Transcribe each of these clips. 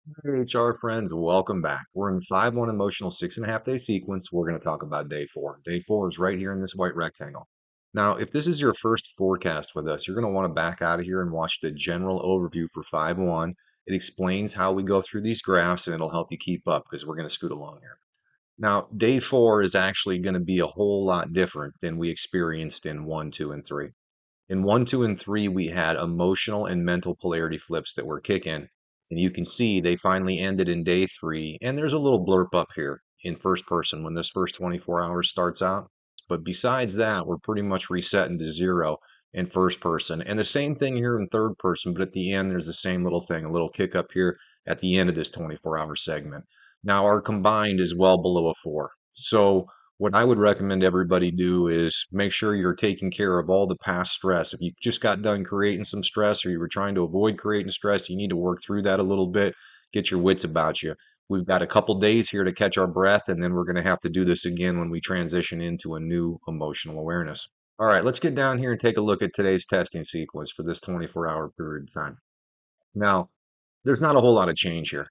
Hey, HR friends, welcome back. We're in 5-1 emotional 6.5 day sequence. We're going to talk about day four. Day four is right here in this white rectangle. Now, if this is your first forecast with us, you're going to want to back out of here and watch the general overview for 5-1. It explains how we go through these graphs and it'll help you keep up because we're going to scoot along here. Now, day four is actually going to be a whole lot different than we experienced in 1, 2, and 3. In 1, 2, and 3, we had emotional and mental polarity flips that were kicking. And you can see they finally ended in day 3. And there's a little blurb up here in first person when this first 24 hours starts out. But besides that, we're pretty much resetting to 0 in first person. And the same thing here in third person, but at the end, there's the same little thing, a little kick up here at the end of this 24-hour segment. Now, our combined is well below a 4. So what I would recommend everybody do is make sure you're taking care of all the past stress. If you just got done creating some stress or you were trying to avoid creating stress, you need to work through that a little bit, get your wits about you. We've got a couple days here to catch our breath, and then we're going to have to do this again when we transition into a new emotional awareness. All right, let's get down here and take a look at today's testing sequence for this 24-hour period of time. Now, there's not a whole lot of change here.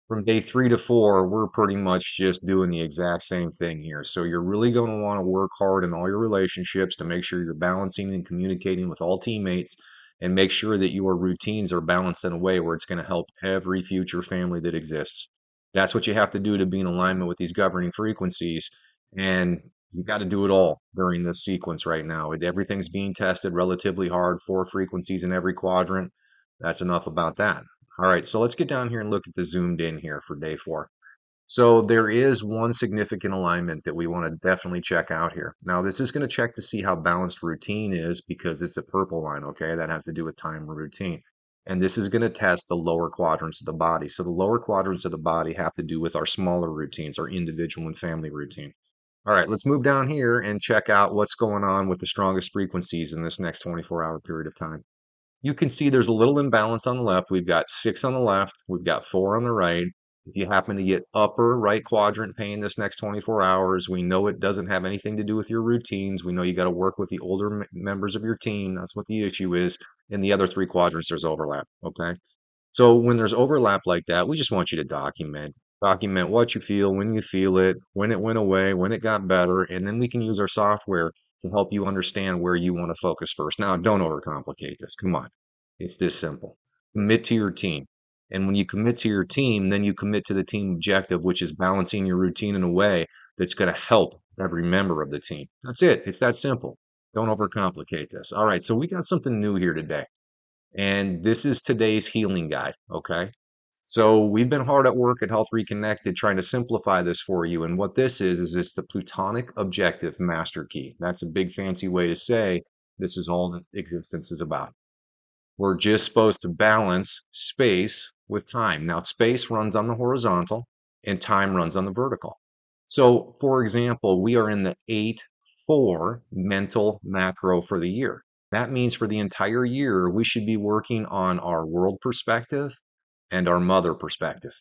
From day 3 to 4, we're pretty much just doing the exact same thing here. So you're really going to want to work hard in all your relationships to make sure you're balancing and communicating with all teammates and make sure that your routines are balanced in a way where it's going to help every future family that exists. That's what you have to do to be in alignment with these governing frequencies. And you got to do it all during this sequence right now. Everything's being tested relatively hard, 4 frequencies in every quadrant. That's enough about that. All right, so let's get down here and look at the zoomed in here for day 4. So there is one significant alignment that we want to definitely check out here. Now, this is going to check to see how balanced routine is because it's a purple line, okay? That has to do with time routine. And this is going to test the lower quadrants of the body. So the lower quadrants of the body have to do with our smaller routines, our individual and family routine. All right, let's move down here and check out what's going on with the strongest frequencies in this next 24-hour period of time. You can see there's a little imbalance on the left. We've got 6 on the left. We've got 4 on the right. If you happen to get upper right quadrant pain this next 24 hours, we know it doesn't have anything to do with your routines. We know you got to work with the older members of your team. That's what the issue is. In the other 3 quadrants, there's overlap. Okay. So when there's overlap like that, we just want you to document. Document what you feel, when you feel it, when it went away, when it got better, and then we can use our software to help you understand where you want to focus first. Now, don't overcomplicate this. Come on. It's this simple. Commit to your team. And when you commit to your team, then you commit to the team objective, which is balancing your routine in a way that's going to help every member of the team. That's it. It's that simple. Don't overcomplicate this. All right. So we got something new here today. And this is today's healing guide. Okay. So we've been hard at work at Health Reconnected trying to simplify this for you. And what this is it's the Plutonic Objective Master Key. That's a big fancy way to say this is all that existence is about. We're just supposed to balance space with time. Now, space runs on the horizontal and time runs on the vertical. So, for example, we are in the 8-4 mental macro for the year. That means for the entire year, we should be working on our world perspective and our mother perspective.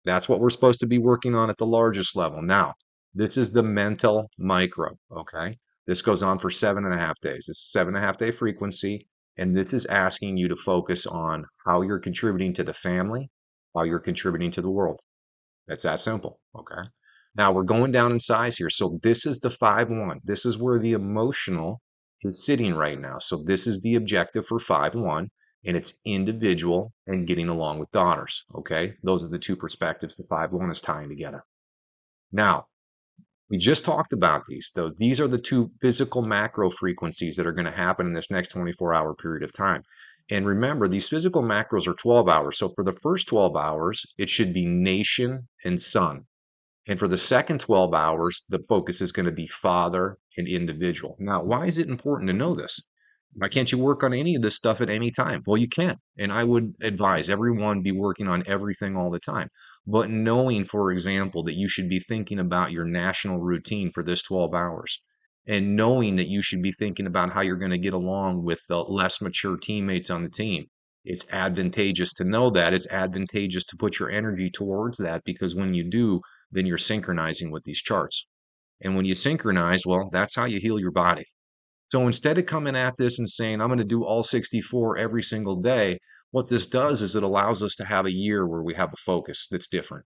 That's what we're supposed to be working on at the largest level. Now, this is the mental micro, okay? This goes on for 7.5 days. It's a 7.5 day frequency, and this is asking you to focus on how you're contributing to the family, how you're contributing to the world. It's that simple, okay? Now we're going down in size here. So this is the 5-1. This is where the emotional is sitting right now. So this is the objective for 5-1, and it's individual and getting along with daughters, okay? Those are the two perspectives the 5-1 is tying together. Now, we just talked about these, though. These are the two physical macro frequencies that are going to happen in this next 24-hour period of time. And remember, these physical macros are 12 hours. So for the first 12 hours, it should be nation and sun. And for the second 12 hours, the focus is going to be father and individual. Now, why is it important to know this? Why can't you work on any of this stuff at any time? Well, you can. And I would advise everyone be working on everything all the time. But knowing, for example, that you should be thinking about your national routine for this 12 hours and knowing that you should be thinking about how you're going to get along with the less mature teammates on the team. It's advantageous to know that. It's advantageous to put your energy towards that because when you do, then you're synchronizing with these charts. And when you synchronize, well, that's how you heal your body. So instead of coming at this and saying, I'm going to do all 64 every single day, What this does is it allows us to have a year where we have a focus that's different.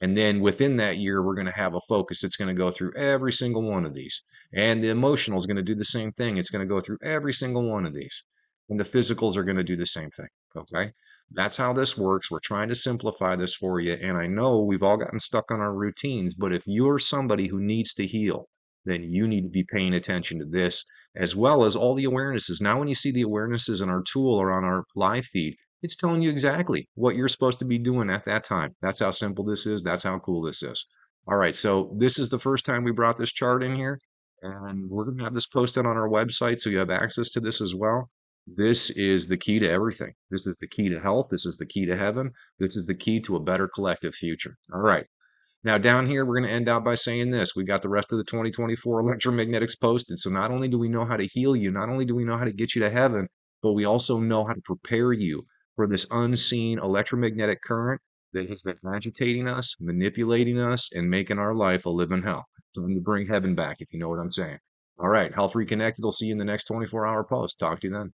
And then within that year, we're going to have a focus that's going to go through every single one of these. And the emotional is going to do the same thing. It's going to go through every single one of these. And the physicals are going to do the same thing. Okay. That's how this works. We're trying to simplify this for you. And I know we've all gotten stuck on our routines, but if you're somebody who needs to heal, then you need to be paying attention to this as well as all the awarenesses. Now, when you see the awarenesses in our tool or on our live feed, it's telling you exactly what you're supposed to be doing at that time. That's how simple this is. That's how cool this is. All right, so this is the first time we brought this chart in here, and we're going to have this posted on our website so you have access to this as well. This is the key to everything. This is the key to health. This is the key to heaven. This is the key to a better collective future. All right. Now down here, we're going to end out by saying this. We got the rest of the 2024 electromagnetics posted. So not only do we know how to heal you, not only do we know how to get you to heaven, but we also know how to prepare you for this unseen electromagnetic current that has been agitating us, manipulating us, and making our life a living hell. Time to bring heaven back, if you know what I'm saying. All right, Health Reconnected. I'll see you in the next 24-hour post. Talk to you then.